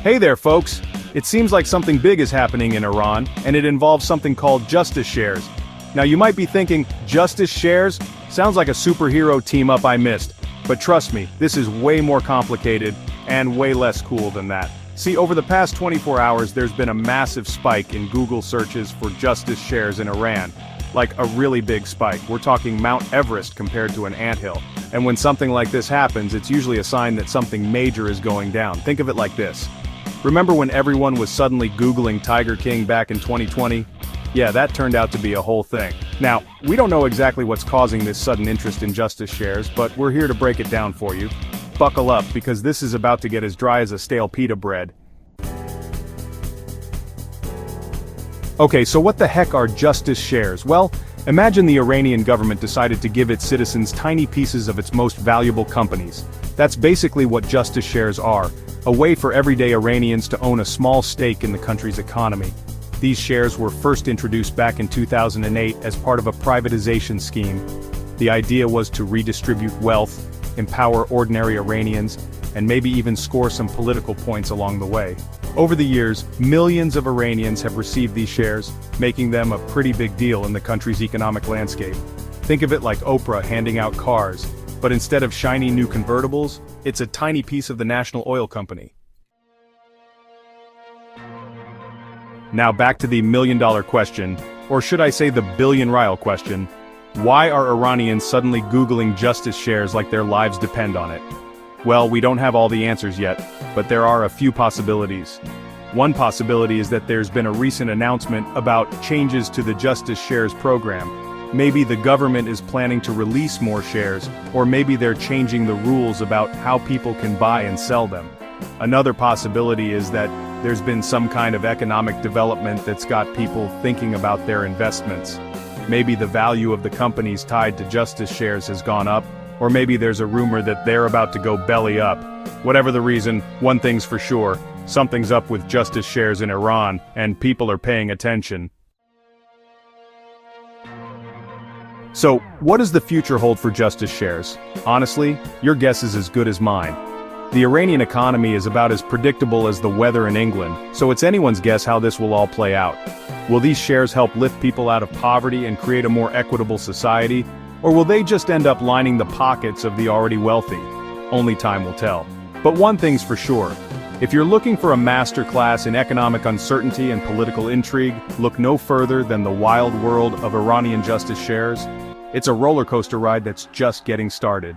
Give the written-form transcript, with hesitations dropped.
Hey there, folks! It seems like something big is happening in Iran, and it involves something called justice shares. Now you might be thinking, justice shares? Sounds like a superhero team-up I missed. But trust me, this is way more complicated, and way less cool than that. See, over the past 24 hours there's been a massive spike in Google searches for justice shares in Iran. Like a really big spike. We're talking Mount Everest compared to an anthill. And when something like this happens, it's usually a sign that something major is going down. Think of it like this. Remember when everyone was suddenly Googling Tiger King back in 2020? Yeah, that turned out to be a whole thing. Now, we don't know exactly what's causing this sudden interest in justice shares, but we're here to break it down for you. Buckle up, because this is about to get as dry as a stale pita bread. Okay, so what the heck are justice shares? Well, imagine the Iranian government decided to give its citizens tiny pieces of its most valuable companies. That's basically what justice shares are, a way for everyday Iranians to own a small stake in the country's economy. These shares were first introduced back in 2008 as part of a privatization scheme. The idea was to redistribute wealth, empower ordinary Iranians, and maybe even score some political points along the way. Over the years, millions of Iranians have received these shares, making them a pretty big deal in the country's economic landscape. Think of it like Oprah handing out cars, but instead of shiny new convertibles, it's a tiny piece of the national oil company. Now back to the million-dollar question, or should I say the billion-rial question. Why are Iranians suddenly Googling justice shares like their lives depend on it? Well, we don't have all the answers yet, but there are a few possibilities. One possibility is that there's been a recent announcement about changes to the justice shares program. Maybe the government is planning to release more shares, or maybe they're changing the rules about how people can buy and sell them. Another possibility is that there's been some kind of economic development that's got people thinking about their investments. Maybe the value of the companies tied to justice shares has gone up, or maybe there's a rumor that they're about to go belly up. Whatever the reason, one thing's for sure, something's up with justice shares in Iran, and people are paying attention. So, what does the future hold for justice shares? Honestly, your guess is as good as mine. The Iranian economy is about as predictable as the weather in England, so it's anyone's guess how this will all play out. Will these shares help lift people out of poverty and create a more equitable society? Or will they just end up lining the pockets of the already wealthy? Only time will tell. But one thing's for sure. If you're looking for a masterclass in economic uncertainty and political intrigue, look no further than the wild world of Iranian justice shares. It's a roller coaster ride that's just getting started.